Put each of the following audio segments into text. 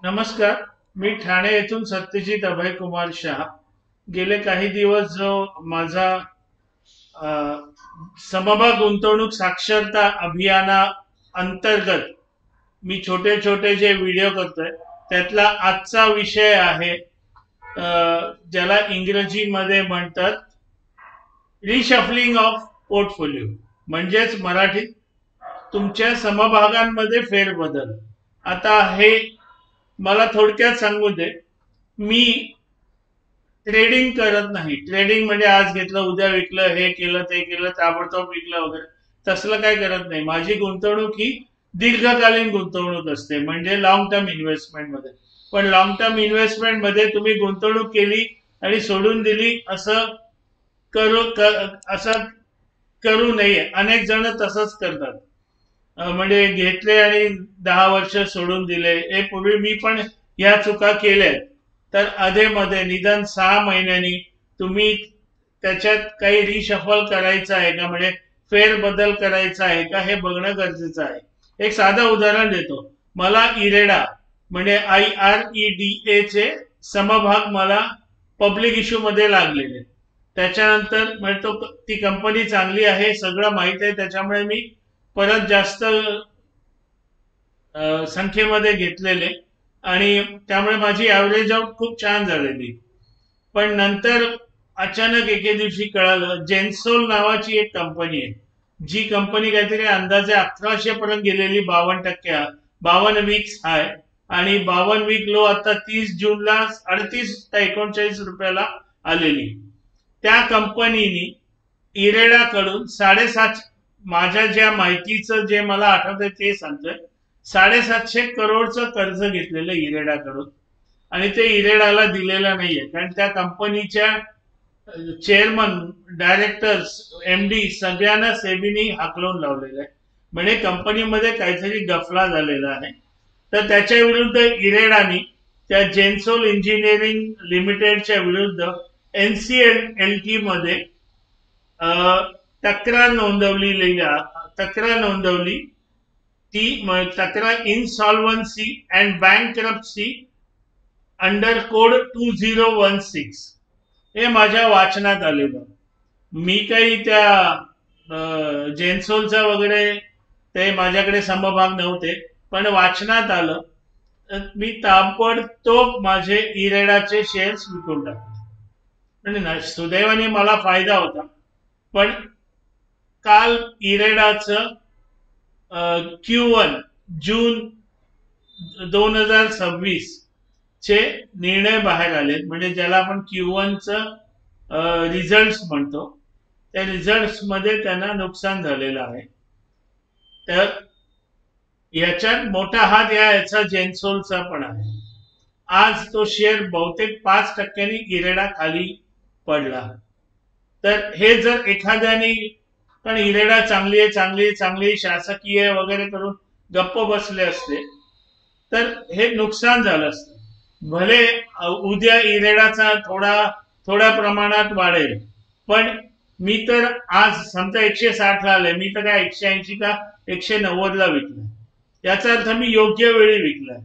नमस्कार. मी ठाणे येथून सत्यजित अभय कुमार शाह. गेले काही दिवस जो माझा अ, समभाग गुंतवणूक साक्षरता अभियाना अंतर्गत मी छोटे छोटे जे व्हिडिओ करतोय त्यातला आजचा विषय आहे, ज्याला इंग्रजीमध्ये म्हणतात रिशफलिंग ऑफ पोर्टफोलिओ, म्हणजेच मराठीत तुमच्या समभागांमध्ये फेरबदल. आता हे मला थोडक्यात सांगू दे. मी ट्रेडिंग करत नाही. ट्रेडिंग म्हणजे आज घेतलं उद्या विकलं, हे केलं ते केलं, ताबडतोब विकलं वगैरे, तसलं काय करत नाही. माझी गुंतवणूक ही दीर्घकालीन गुंतवणूक असते, म्हणजे लॉंग टर्म इन्व्हेस्टमेंट मध्ये. पण लॉंग टर्म इन्व्हेस्टमेंट मध्ये तुम्ही गुंतवणूक केली आणि सोडून दिली असं करू नये. अनेक जण तसंच करतात. म्हणजे घेतले आणि 10 वर्ष सोडून दिले. हे पूर्वी मी पण या चुका केल्या. तर अधेमध्ये निदान 6 महिन्यांनी तुम्ही त्याच्यात काही रिशफल करायचं आहे का, म्हणजे फेरबदल करायचा आहे का, हे बघणं गरजेचं आहे. एक साधं उदाहरण देतो. मला इरेडा म्हणजे IREDA चे समभाग मला पब्लिक इश्यू मध्ये लागलेले. त्याच्यानंतर म्हणजे ती कंपनी चांगली आहे सगळं माहित आहे, त्याच्यामुळे मी परत जास्त संख्येमध्ये घेतलेले आणि त्यामुळे माझी ऍव्हरेज आउट खूप छान झालेली. पण नंतर अचानक एके दिवशी कळालं, जेन्सोल नावाची एक कंपनी आहे, जी कंपनी काहीतरी अंदाजे 1100 पर्यंत गेलेली, 52%, 52 वीक्स हाय आणि 52 वीक लो आता 30 जूनला 38 का 39 रुपयाला आलेली. त्या कंपनीने इरेडाकडून 7.5, माझ्या ज्या माहितीचं जे मला आठवतंय ते सांगतोय, 750 करोडचं कर्ज घेतलेलं इरेडाकडून. आणि ते इरेडाला दिलेलं नाहीये, कारण त्या कंपनीच्या चेअरमन, डायरेक्टर्स, MD सगळ्यांना सेबीनी हाकलून लावलेलं आहे. म्हणजे कंपनीमध्ये काहीतरी गफला झालेला आहे. तर त्याच्या विरुद्ध इरेडानी त्या जेन्सोल इंजिनिअरिंग लिमिटेडच्या विरुद्ध NCLT मध्ये तक्रार नोंदवली. ती तक्रार इनसॉल्वन्सी अँड बँकरप्सी अंडर कोड 2016 हे माझ्या वाचनात आलेलं. मी काही त्या जेन्सोलचा वगैरे ते माझ्याकडे समभाग नव्हते, पण वाचनात आलं. मी ताबडतोब माझे इरेडाचे शेअर्स विकून टाकले. म्हणजे सुदैवाने मला फायदा होता. पण काल इरेडाचं Q1 जून 2026 चे निर्णय बाहेर आले, म्हणजे ज्याला आपण Q1 रिझल्ट म्हणतो. त्या रिझल्ट मध्ये त्यांना नुकसान झालेलं आहे. तर याच्यात मोठा हात याचा जेन्सोलचा पण आहे. आज तो शेअर बहुतेक 5%नी इरेडा खाली पडला. तर हे जर एखाद्याने, पण इरेडा चांगली आहे चांगली चांगली शासकीय वगैरे करून गप्प बसले असते तर हे नुकसान झालं असतं. भले उद्या इरेडाचा थोड्या प्रमाणात वाढेल, पण मी तर आज समजा 160 ला आले, मी तर काय 180 का 190 ला विकलं. याचा अर्थ मी योग्य वेळी विकलाय.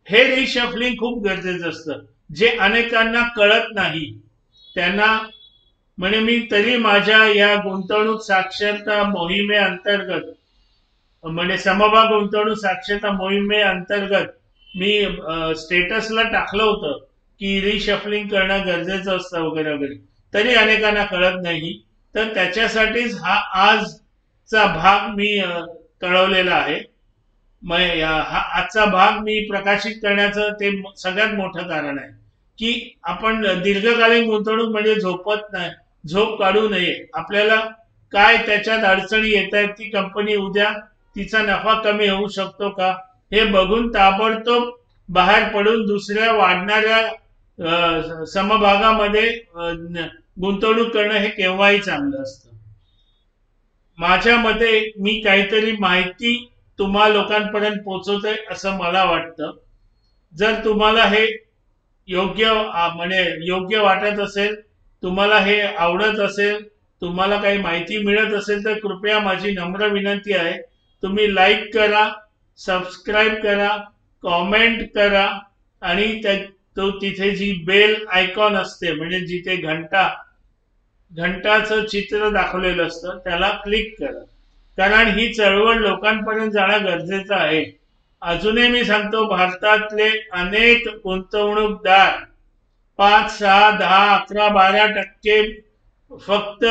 हे रिशफलिंग खूप गरजेचं असतं, जे अनेकांना कळत नाही त्यांना. म्हणजे मी तरी माझ्या या गुंतवणूक साक्षरता मोहिमेअंतर्गत, म्हणजे समभाग गुंतवणूक साक्षरता मोहिमेअंतर्गत मी स्टेटसला टाकलं होतं की रिशफलिंग करणं गरजेचं असतं वगैरे वगैरे, तरी अनेकांना कळत नाही. तर त्याच्यासाठीच हा आजचा भाग मी कळवलेला आहे. हा आजचा भाग मी प्रकाशित करण्याचं ते सगळ्यात मोठं कारण आहे की आपण दीर्घकालीन गुंतवणूक म्हणजे झोप काढू नये. आपल्याला काय त्याच्यात अडचणी येत आहेत, ती कंपनी उद्या तिचा नफा कमी होऊ शकतो का, हे बघून ताबडतोब बाहेर पडून दुसऱ्या वाढणाऱ्या समभागामध्ये गुंतवणूक करणं हे केव्हाही चांगलं असतं. माझ्या मते मी काहीतरी माहिती तुम्हा लोकांपर्यंत पोहोचवतोय असं मला वाटतं. जर तुम्हाला हे योग्य वाटत असेल, तुम्हाला हे आवडत असेल, तुम्हाला काही माहिती मिळत असेल, तर कृपया माझी नम्र विनंती आहे, तुम्ही लाईक करा, सबस्क्राईब करा, कॉमेंट करा आणि तो तिथे जी बेल आयकॉन असते म्हणजे जिथे घंटाचं चित्र दाखवलेलं असतं त्याला क्लिक करा, कारण ही चळवळ लोकांपर्यंत जाणं गरजेचं आहे. अजूनही मी सांगतो, भारतातले अनेक गुंतवणूकदार 5, 6, 10, 11, 12% फक्त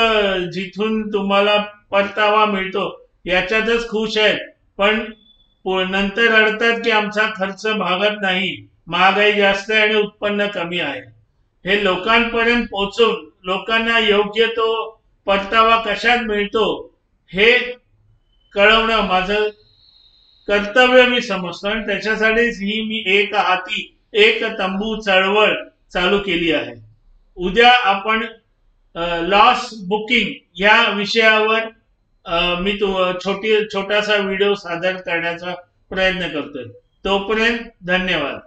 जिथून तुम्हाला परतावा मिळतो याच्यातच खुश आहेत. पण नंतर रडतात की आमचा खर्च भागत नाही, महागाई जास्त आहे आणि उत्पन्न कमी आहे. हे लोकांपर्यंत पोहोचून लोकांना योग्य तो परतावा कशात मिळतो हे कळवणं माझं कर्तव्य मी समजतो, आणि त्याच्यासाठीच ही मी एक हाती एक तंबू चळवळ चालू केली आहे. उद्या आपण लॉस बुकिंग या विषयावर मी छोटासा व्हिडिओ सादर करण्याचा प्रयत्न करतोय. तोपर्यंत धन्यवाद.